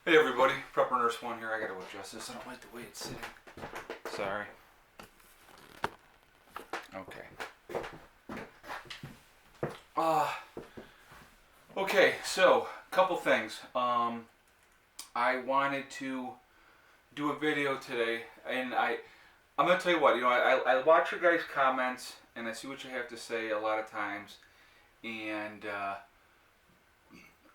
Hey everybody, Prepper Nurse 1 here. I gotta adjust this. I don't like the way it's sitting. Sorry. Okay. Okay, so, couple things. I wanted to do a video today, and I'm gonna tell you what, I watch your guys' comments, and I see what you have to say a lot of times, and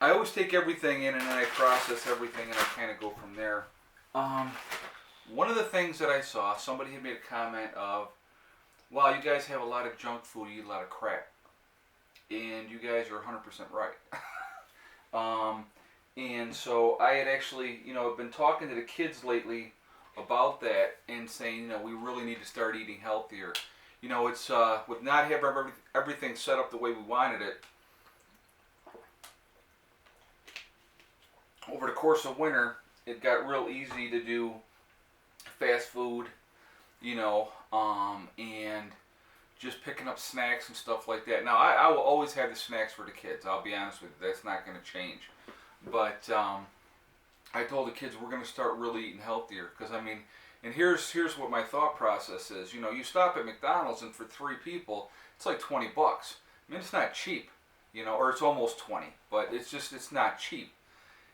I always take everything in and then I process everything and I kind of go from there. One of the things that I saw, somebody had made a comment of, wow, you guys have a lot of junk food, you eat a lot of crap. And you guys are 100% right. And so I had actually, been talking to the kids lately about that and saying, we really need to start eating healthier. It's with not having everything set up the way we wanted it. Over the course of winter, it got real easy to do fast food, and just picking up snacks and stuff like that. Now, I will always have the snacks for the kids. I'll be honest with you. That's not going to change. But I told the kids we're going to start really eating healthier. Because, and here's what my thought process is. You stop at McDonald's and for 3 people, it's like $20. It's not cheap, or it's almost 20. But it's not cheap.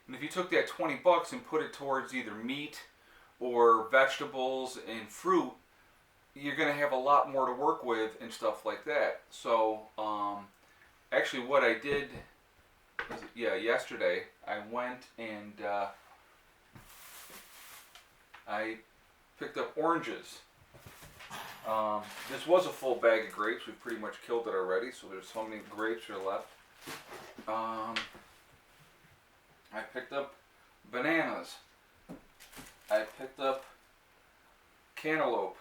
And if you took that $20 and put it towards either meat or vegetables and fruit, you're going to have a lot more to work with and stuff like that. So, actually what I did, yesterday, I went and I picked up oranges. This was a full bag of grapes. We've pretty much killed it already, so there's so many grapes here left. I picked up bananas. I picked up cantaloupe.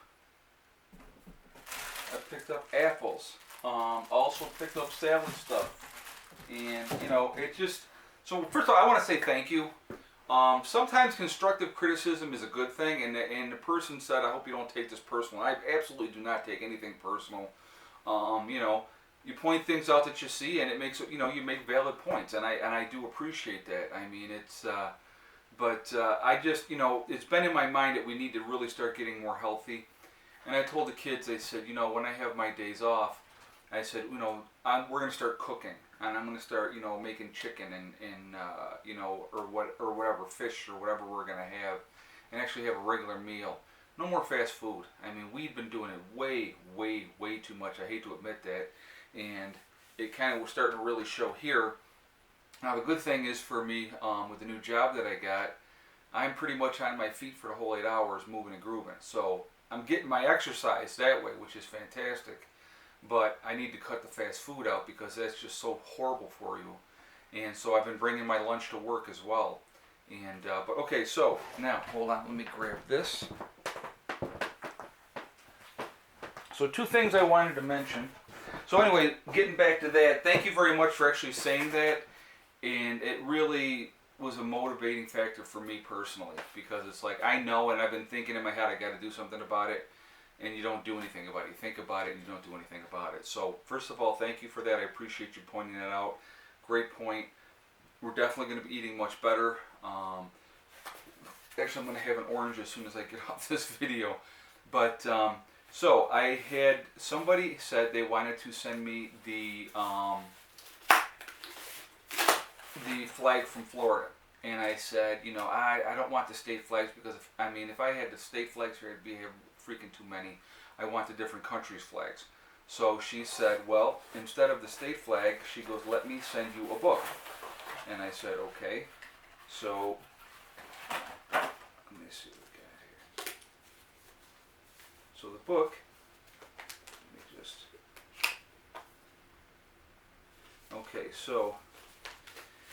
I picked up apples. Also picked up salad stuff. And, it just... So, first of all, I want to say thank you. Sometimes constructive criticism is a good thing. And the person said, I hope you don't take this personal. I absolutely do not take anything personal. You point things out that you see, and it makes you make valid points, and I do appreciate that. I just it's been in my mind that we need to really start getting more healthy, and I told the kids, I said, when I have my days off, I said, we're gonna start cooking, and I'm gonna start making chicken and or whatever, fish or whatever we're gonna have, and actually have a regular meal. No more fast food. We've been doing it way, way, way too much. I hate to admit that. And it kind of was starting to really show here. Now the good thing is for me, with the new job that I got, I'm pretty much on my feet for the whole 8 hours moving and grooving. So I'm getting my exercise that way, which is fantastic. But I need to cut the fast food out because that's just so horrible for you. And so I've been bringing my lunch to work as well. And but okay, so now hold on, let me grab this. So 2 things I wanted to mention. So anyway, getting back to that, thank you very much for actually saying that, and it really was a motivating factor for me personally, because it's like I know, and I've been thinking in my head, I got to do something about it, and you don't do anything about it. You think about it, and you don't do anything about it. So first of all, thank you for that. I appreciate you pointing that out. Great point. We're definitely going to be eating much better. Actually, I'm going to have an orange as soon as I get off this video, but. So I had somebody said they wanted to send me the flag from Florida, and I said, I don't want the state flags because if I had the state flags here, it'd be freaking too many. I want the different countries' flags. So she said, well, instead of the state flag, she goes, let me send you a book, and I said, okay. So let me see. So the book, okay, so,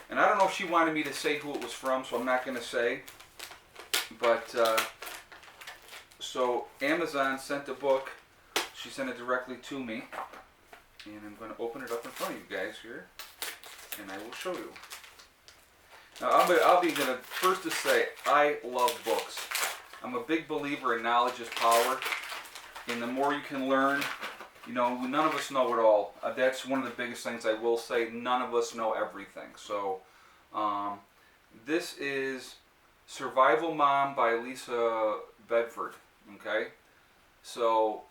and I don't know if she wanted me to say who it was from, so I'm not going to say, but, so Amazon sent the book, she sent it directly to me, and I'm going to open it up in front of you guys here, and I will show you. Now, I'll be the first to say, I love books. I'm a big believer in knowledge is power. And the more you can learn, none of us know it all. That's one of the biggest things I will say. None of us know everything. So, this is Survival Mom by Lisa Bedford. Okay, so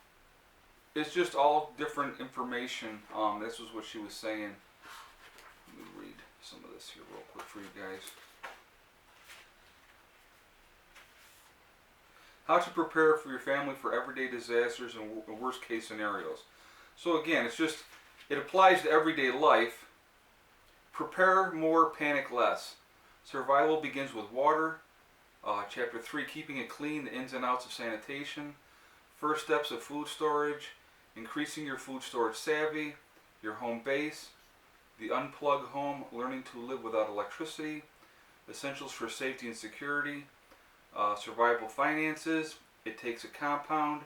it's just all different information. This was what she was saying. Let me read some of this here real quick for you guys. How to prepare for your family for everyday disasters and worst case scenarios. So again, it applies to everyday life. Prepare more, panic less. Survival begins with water. Chapter 3, keeping it clean, the ins and outs of sanitation. First steps of food storage. Increasing your food storage savvy. Your home base. The unplugged home, learning to live without electricity. Essentials for safety and security. Survival finances. It takes a compound.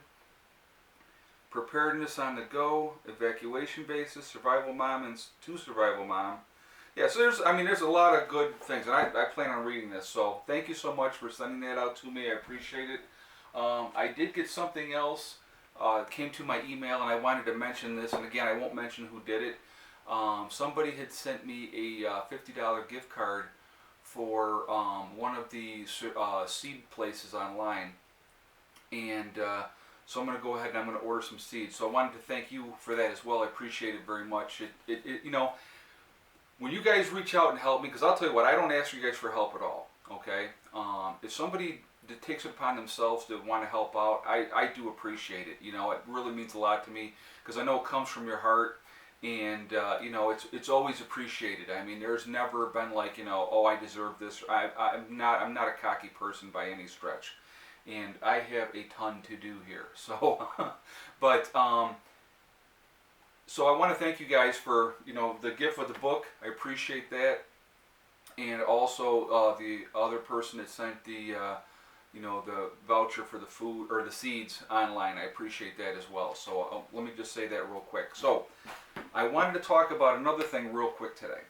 Preparedness on the go. Evacuation basis. Survival mom and to survival mom. Yeah, so there's a lot of good things, and I plan on reading this. So thank you so much for sending that out to me. I appreciate it. I did get something else. Came to my email, and I wanted to mention this. And again, I won't mention who did it. Somebody had sent me a $50 gift card for one of the seed places online, and so I'm going to go ahead and I'm going to order some seeds. So I wanted to thank you for that as well. I appreciate it very much. When you guys reach out and help me, because I'll tell you what, I don't ask you guys for help at all. Okay, if somebody that takes it upon themselves to want to help out, I do appreciate it. It really means a lot to me because I know it comes from your heart. And it's always appreciated. I mean, there's never been like, oh, I deserve this. I'm not a cocky person by any stretch, and I have a ton to do here. So, but so I want to thank you guys for the gift of the book. I appreciate that, and also the other person that sent the the voucher for the food or the seeds online. I appreciate that as well. So let me just say that real quick. So I wanted to talk about another thing real quick today.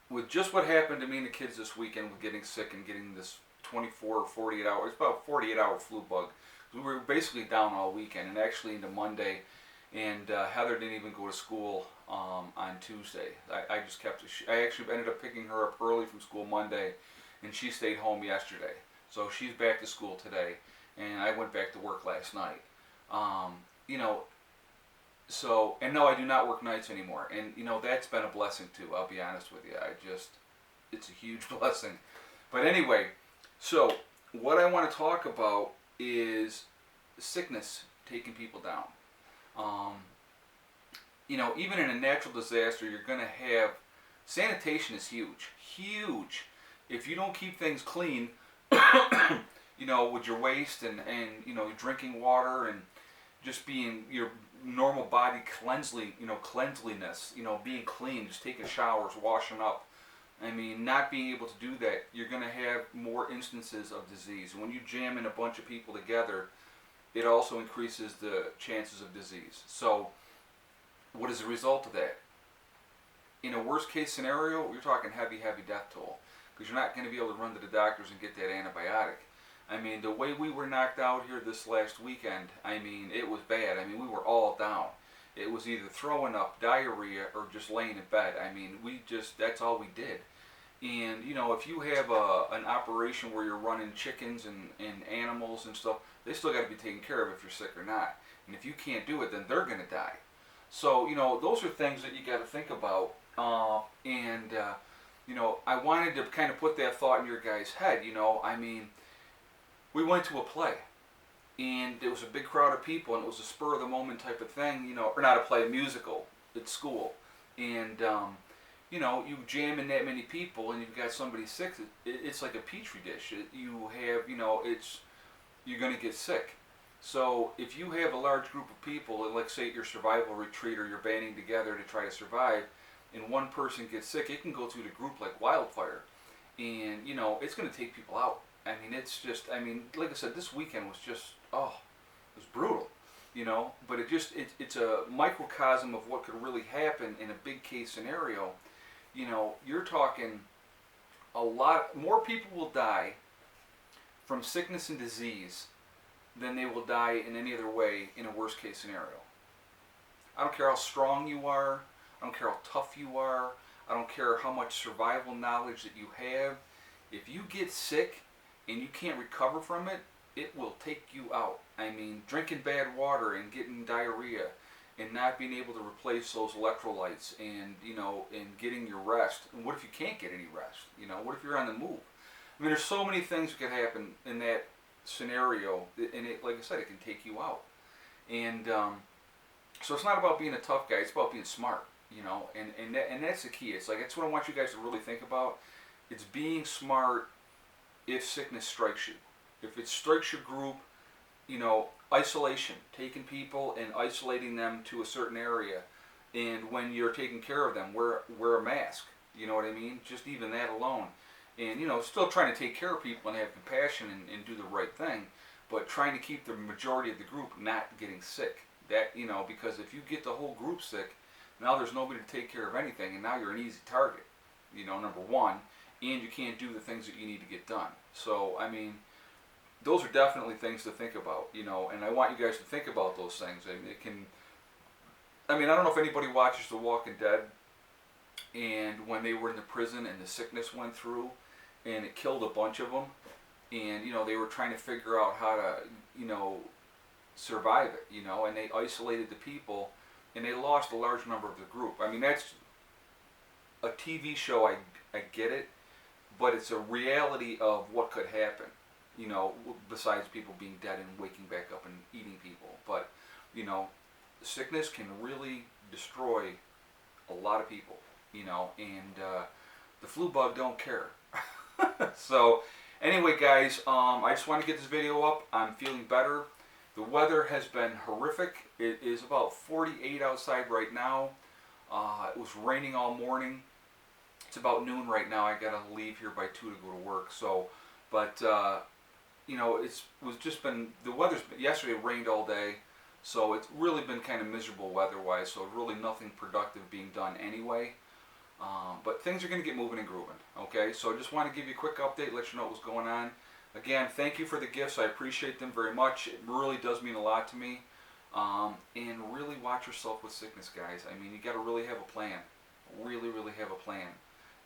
With just what happened to me and the kids this weekend with getting sick and getting this 24 or 48 hours, it's about 48-hour flu bug. We were basically down all weekend and actually into Monday, and Heather didn't even go to school on Tuesday. I just kept I actually ended up picking her up early from school Monday, and she stayed home yesterday. So she's back to school today, and I went back to work last night. So, and no, I do not work nights anymore. And, that's been a blessing too, I'll be honest with you. It's a huge blessing. But anyway, so what I want to talk about is sickness taking people down. Even in a natural disaster, you're going to have, sanitation is huge. Huge. If you don't keep things clean, with your waste and drinking water and just being your normal body cleanliness, being clean, just taking showers, washing up. I mean, not being able to do that, you're going to have more instances of disease. When you jam in a bunch of people together, it also increases the chances of disease. So, what is the result of that? In a worst case scenario, you're talking heavy death toll. Because you're not going to be able to run to the doctors and get that antibiotic. I mean, the way we were knocked out here this last weekend, I mean, it was bad. I mean, we were all down. It was either throwing up, diarrhea, or just laying in bed. I mean, that's all we did. And, if you have an operation where you're running chickens and animals and stuff, they still got to be taken care of if you're sick or not. And if you can't do it, then they're going to die. So, those are things that you got to think about. I wanted to kind of put that thought in your guys' head. I mean, we went to a play, and it was a big crowd of people, and it was a spur of the moment type of thing, or not a play, a musical at school. And, you jam in that many people, and you've got somebody sick, it's like a petri dish. You're going to get sick. So if you have a large group of people, and like say at your survival retreat, or you're banding together to try to survive, and one person gets sick, it can go through the group like wildfire. And, it's going to take people out. I mean, like I said, this weekend was just, it was brutal, But it's a microcosm of what could really happen in a big case scenario. You're talking a lot, more people will die from sickness and disease than they will die in any other way in a worst case scenario. I don't care how strong you are. I don't care how tough you are. I don't care how much survival knowledge that you have. If you get sick and you can't recover from it, it will take you out. I mean, drinking bad water and getting diarrhea and not being able to replace those electrolytes and, and getting your rest. And what if you can't get any rest? What if you're on the move? I mean, there's so many things that could happen in that scenario, and like I said, it can take you out. And so it's not about being a tough guy, it's about being smart, and that's the key. It's like, that's what I want you guys to really think about. It's being smart if sickness strikes you. If it strikes your group, isolation, taking people and isolating them to a certain area. And when you're taking care of them, wear a mask. You know what I mean? Just even that alone. And, still trying to take care of people and have compassion and do the right thing, but trying to keep the majority of the group not getting sick. That, because if you get the whole group sick, now there's nobody to take care of anything, and now you're an easy target, number one, and you can't do the things that you need to get done. So, I mean, those are definitely things to think about, and I want you guys to think about those things. I don't know if anybody watches The Walking Dead, and when they were in the prison and the sickness went through, and it killed a bunch of them, and, they were trying to figure out how to, survive it, and they isolated the people, and they lost a large number of the group. I mean, that's a TV show, I get it, but it's a reality of what could happen, besides people being dead and waking back up and eating people. But, sickness can really destroy a lot of people, and the flu bug don't care. So, anyway, guys, I just want to get this video up. I'm feeling better. The weather has been horrific. It is about 48 outside right now. It was raining all morning. It's about noon right now. I gotta leave here by 2 to go to work. So, but the weather's been, yesterday it rained all day, so it's really been kind of miserable weather-wise. So really nothing productive being done anyway. But things are going to get moving and grooving. Okay, so I just want to give you a quick update, let you know what's going on. Again, thank you for the gifts. I appreciate them very much. It really does mean a lot to me. And really watch yourself with sickness, guys. I mean, you got to really have a plan. Really, really have a plan.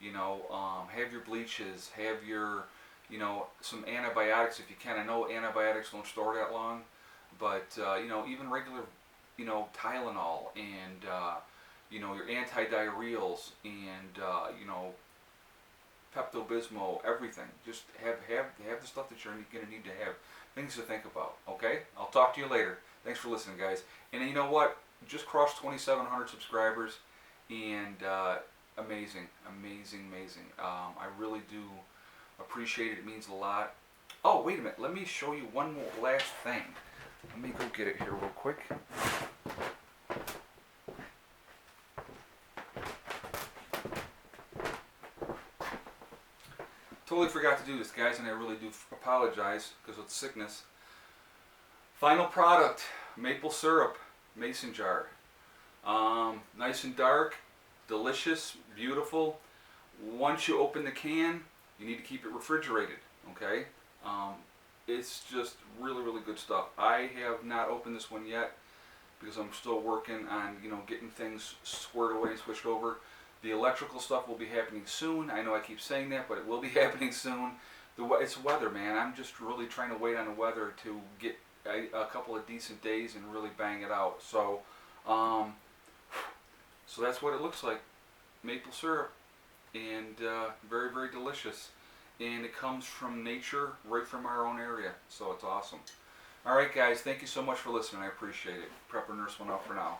Have your bleaches. Have your, some antibiotics if you can. I know antibiotics don't store that long, but even regular, Tylenol and your anti-diarrheals and Pepto-Bismol, everything. Just have the stuff that you're going to need to have. Things to think about. Okay? I'll talk to you later. Thanks for listening, guys. And you know what? Just crossed 2,700 subscribers, and amazing. I really do appreciate it. It means a lot. Oh, wait a minute. Let me show you one more last thing. Let me go get it here real quick. Totally forgot to do this, guys, and I really do apologize because of the sickness. Final product, maple syrup, mason jar. Nice and dark, delicious, beautiful. Once you open the can, you need to keep it refrigerated, okay? It's just really, really good stuff. I have not opened this one yet because I'm still working on, getting things squared away and switched over. The electrical stuff will be happening soon. I know I keep saying that, but it will be happening soon. It's weather, man. I'm just really trying to wait on the weather to get a couple of decent days and really bang it out. So, so that's what it looks like. Maple syrup, and very, very delicious. And it comes from nature, right from our own area. So it's awesome. All right, guys. Thank you so much for listening. I appreciate it. Prepper Nurse 1 out for now.